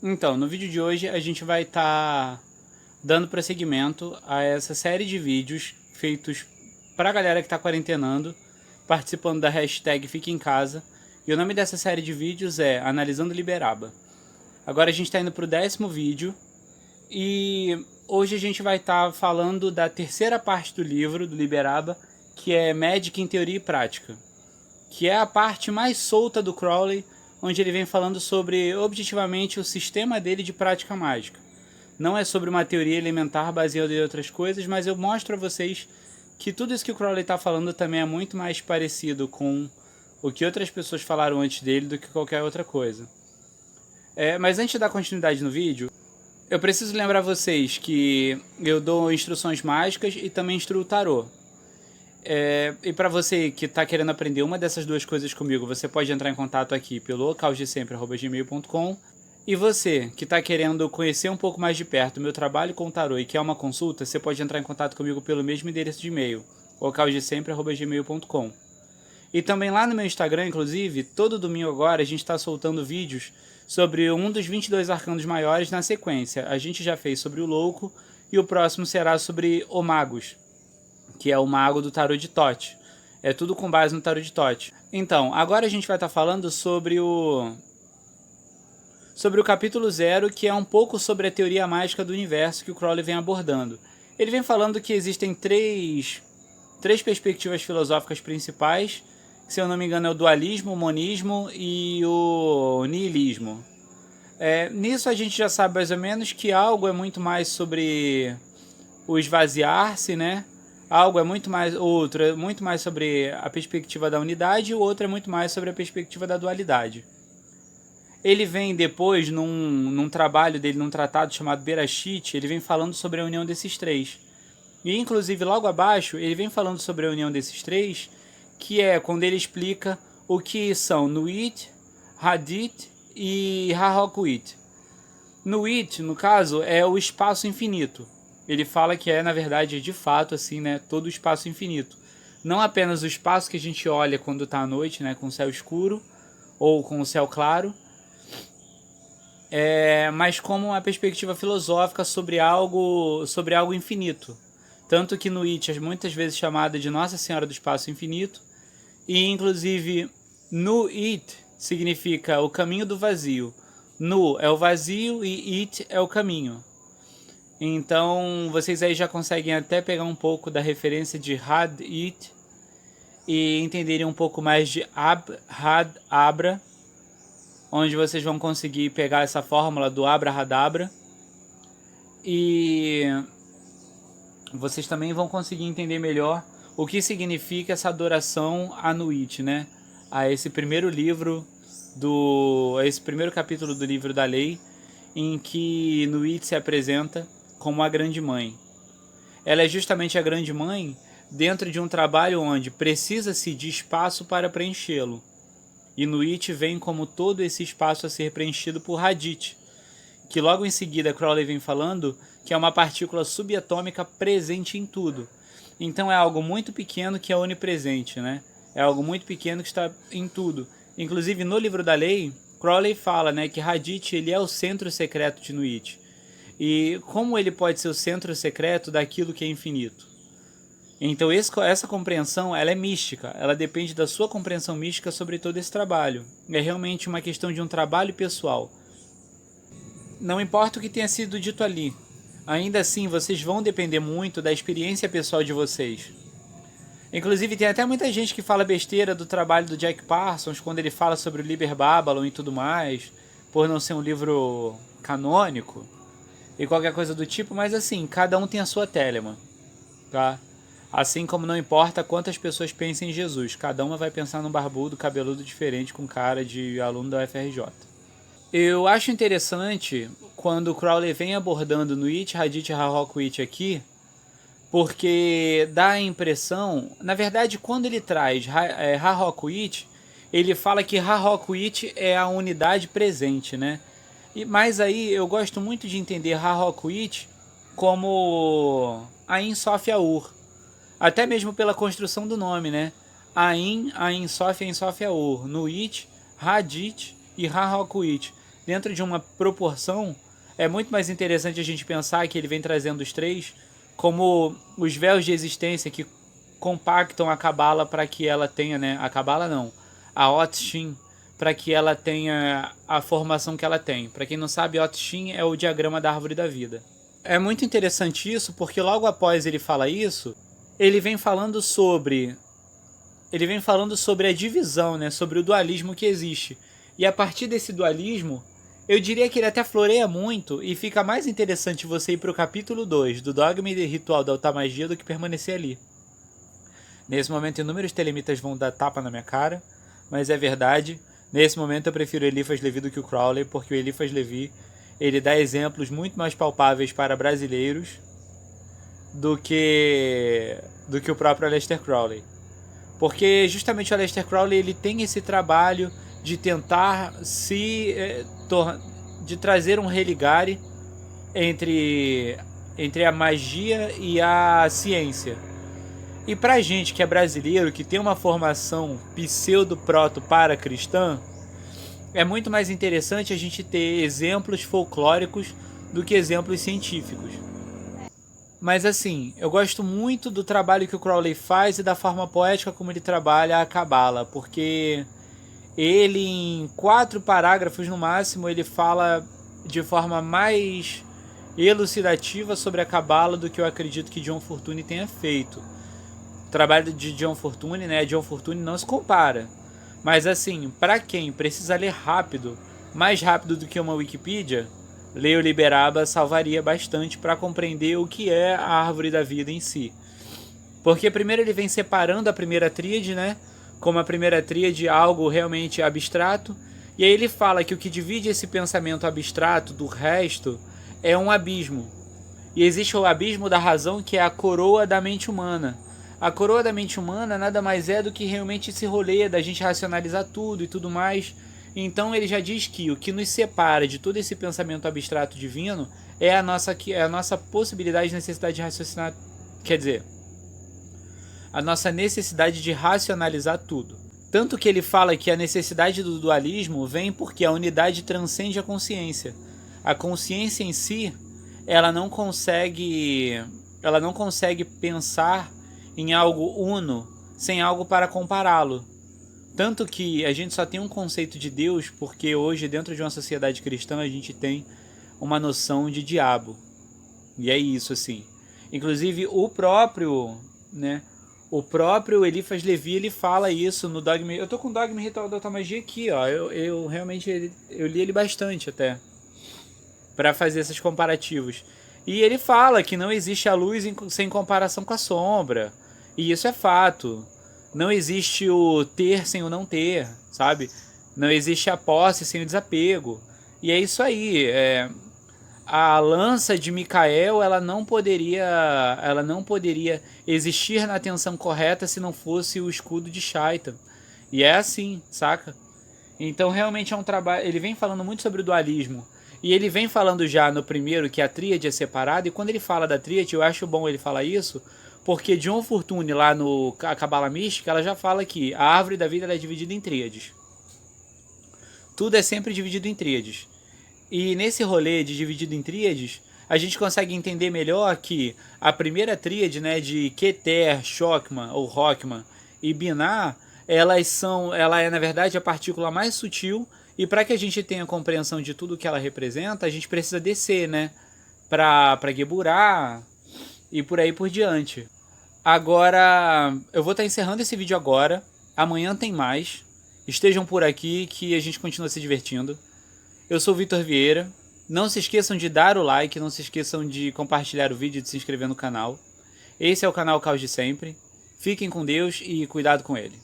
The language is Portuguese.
Então, no vídeo de hoje a gente vai estar dando prosseguimento a essa série de vídeos feitos para a galera que está quarentenando, participando da hashtag Fique em Casa. E o nome dessa série de vídeos é Analisando Liberaba. Agora a gente está indo para o 10º vídeo e hoje a gente vai estar falando da terceira parte do livro do Liberaba, que é Magic em Teoria e Prática, que é a parte mais solta do Crowley, onde ele vem falando sobre, objetivamente, o sistema dele de prática mágica. Não é sobre uma teoria elementar baseada em outras coisas, mas eu mostro a vocês que tudo isso que o Crowley está falando também é muito mais parecido com o que outras pessoas falaram antes dele do que qualquer outra coisa. Mas antes de dar continuidade no vídeo, eu preciso lembrar vocês que eu dou instruções mágicas e também instruo o tarô. E para você que está querendo aprender uma dessas duas coisas comigo, você pode entrar em contato aqui pelo causdesempre@gmail.com. E você que está querendo conhecer um pouco mais de perto o meu trabalho com o tarô e quer uma consulta, você pode entrar em contato comigo pelo mesmo endereço de e-mail, causdesempre@gmail.com. E também lá no meu Instagram, inclusive, todo domingo agora a gente está soltando vídeos sobre um dos 22 arcanos maiores na sequência. A gente já fez sobre o Louco e o próximo será sobre o Magus, que é o mago do tarô de Thoth. É tudo com base no tarô de Thoth. Então, agora a gente vai estar falando sobre o capítulo 0, que é um pouco sobre a teoria mágica do universo que o Crowley vem abordando. Ele vem falando que existem três perspectivas filosóficas principais, que, se eu não me engano, é o dualismo, o monismo e o niilismo. Nisso a gente já sabe mais ou menos que algo é muito mais sobre o esvaziar-se, né? Algo é muito mais, outro é muito mais sobre a perspectiva da unidade e o outro é muito mais sobre a perspectiva da dualidade. Ele vem depois, num trabalho dele, num tratado chamado Berashit, ele vem falando sobre a união desses três. E inclusive logo abaixo, ele vem falando sobre a união desses três, que é quando ele explica o que são Nuit, Hadith e Harokuit. Nuit, no caso, é o espaço infinito. Ele fala que na verdade, de fato, assim, né, todo o espaço infinito. Não apenas o espaço que a gente olha quando está à noite, né, com o céu escuro ou com o céu claro, mas como uma perspectiva filosófica sobre algo infinito. Tanto que Nuit é muitas vezes chamada de Nossa Senhora do Espaço Infinito, e inclusive Nuit significa o caminho do vazio. Nu é o vazio e It é o caminho. Então vocês aí já conseguem até pegar um pouco da referência de Had, It, e entenderem um pouco mais de Ab, Had, Abra, onde vocês vão conseguir pegar essa fórmula do Abrahadabra. E vocês também vão conseguir entender melhor o que significa essa adoração a Nuit, né? A esse primeiro livro, a esse primeiro capítulo do livro da lei, em que Nuit se apresenta como a grande mãe. Ela é justamente a grande mãe dentro de um trabalho onde precisa-se de espaço para preenchê-lo. E Nuit vem como todo esse espaço a ser preenchido por Hadith, que logo em seguida Crowley vem falando que é uma partícula subatômica presente em tudo. Então é algo muito pequeno que é onipresente, né? É algo muito pequeno que está em tudo. Inclusive no livro da lei, Crowley fala, né, que Hadith ele é o centro secreto de Nuit. E como ele pode ser o centro secreto daquilo que é infinito? Então essa compreensão ela é mística, ela depende da sua compreensão mística sobre todo esse trabalho. É realmente uma questão de um trabalho pessoal. Não importa o que tenha sido dito ali, ainda assim vocês vão depender muito da experiência pessoal de vocês. Inclusive tem até muita gente que fala besteira do trabalho do Jack Parsons quando ele fala sobre o Liber Babylon e tudo mais, por não ser um livro canônico e qualquer coisa do tipo, mas assim, cada um tem a sua Telemann, tá? Assim como não importa quantas pessoas pensem em Jesus, cada uma vai pensar num barbudo, cabeludo diferente com cara de aluno da UFRJ. Eu acho interessante quando o Crowley vem abordando Nuit, Hadith e Harokuit aqui, porque dá a impressão, na verdade, quando ele traz Harokuit, ele fala que Harokuit é a unidade presente, né? Mas aí eu gosto muito de entender Harokuit como Ain Sof Aur, até mesmo pela construção do nome, né? Ain Sof Aur, Nuit, Hadith e Harokuit. dentro de uma proporção, é muito mais interessante a gente pensar que ele vem trazendo os três como os véus de existência que compactam a Cabala para que ela tenha, né? A Cabala não, a Otshin, para que ela tenha a formação que ela tem. Para quem não sabe, Otshin é o diagrama da árvore da vida. É muito interessante isso, porque logo após ele fala isso, ele vem falando sobre a divisão, né? Sobre o dualismo que existe. E a partir desse dualismo, eu diria que ele até floreia muito e fica mais interessante você ir para o capítulo 2 do Dogma e Ritual da Alta-Magia do que permanecer ali. Nesse momento, inúmeros telemitas vão dar tapa na minha cara, mas é verdade. Nesse momento, eu prefiro o Eliphas Levi do que o Crowley, porque o Eliphas Levi ele dá exemplos muito mais palpáveis para brasileiros do que o próprio Aleister Crowley. Porque justamente o Aleister Crowley ele tem esse trabalho de tentar de trazer um religare entre a magia e a ciência. E pra gente que é brasileiro, que tem uma formação pseudo-proto-para-cristã, é muito mais interessante a gente ter exemplos folclóricos do que exemplos científicos. Mas assim, eu gosto muito do trabalho que o Crowley faz e da forma poética como ele trabalha a Cabala, porque ele em 4 parágrafos no máximo, ele fala de forma mais elucidativa sobre a Cabala do que eu acredito que John Fortune tenha feito. O trabalho de John Fortune, né? John Fortune não se compara. Mas assim, para quem precisa ler rápido, mais rápido do que uma Wikipedia, ler o Liberaba salvaria bastante para compreender o que é a árvore da vida em si. Porque primeiro ele vem separando a primeira tríade, né? Como a primeira tríade algo realmente abstrato. E aí ele fala que o que divide esse pensamento abstrato do resto é um abismo. E existe o abismo da razão, que é a coroa da mente humana. A coroa da mente humana nada mais é do que realmente esse rolê da gente racionalizar tudo e tudo mais. Então ele já diz que o que nos separa de todo esse pensamento abstrato divino é a nossa possibilidade e necessidade de raciocinar. Quer dizer, a nossa necessidade de racionalizar tudo. Tanto que ele fala que a necessidade do dualismo vem porque a unidade transcende a consciência. A consciência em si, ela não consegue pensar em algo uno sem algo para compará-lo. Tanto que a gente só tem um conceito de Deus porque hoje, dentro de uma sociedade cristã, a gente tem uma noção de diabo. E é isso, assim. Inclusive, o próprio Eliphas Levi, ele fala isso no Dogma. Eu tô com o Dogma e Ritual da Alta-Magia aqui, ó. Eu realmente eu li ele bastante até para fazer esses comparativos. E ele fala que não existe a luz sem comparação com a sombra. E isso é fato. Não existe o ter sem o não ter, sabe? Não existe a posse sem o desapego. E é isso aí. A lança de Micael, ela não poderia existir na tensão correta se não fosse o escudo de Shaitan. E é assim, saca? Então realmente é um trabalho. Ele vem falando muito sobre o dualismo. E ele vem falando já no primeiro que a tríade é separada. E quando ele fala da tríade, eu acho bom ele falar isso, porque John Fortune, lá no Cabala Mística, ela já fala que a árvore da vida ela é dividida em tríades. Tudo é sempre dividido em tríades. E nesse rolê de dividido em tríades, a gente consegue entender melhor que a primeira tríade, né, de Keter, Shokman ou Rockman e Binah, ela é na verdade a partícula mais sutil, e para que a gente tenha compreensão de tudo que ela representa, a gente precisa descer, né, para Geburah e por aí por diante. Agora, eu vou estar encerrando esse vídeo agora. Amanhã tem mais. Estejam por aqui que a gente continua se divertindo. Eu sou o Vitor Vieira. Não se esqueçam de dar o like, não se esqueçam de compartilhar o vídeo e de se inscrever no canal. Esse é o canal Caos de Sempre. Fiquem com Deus e cuidado com ele.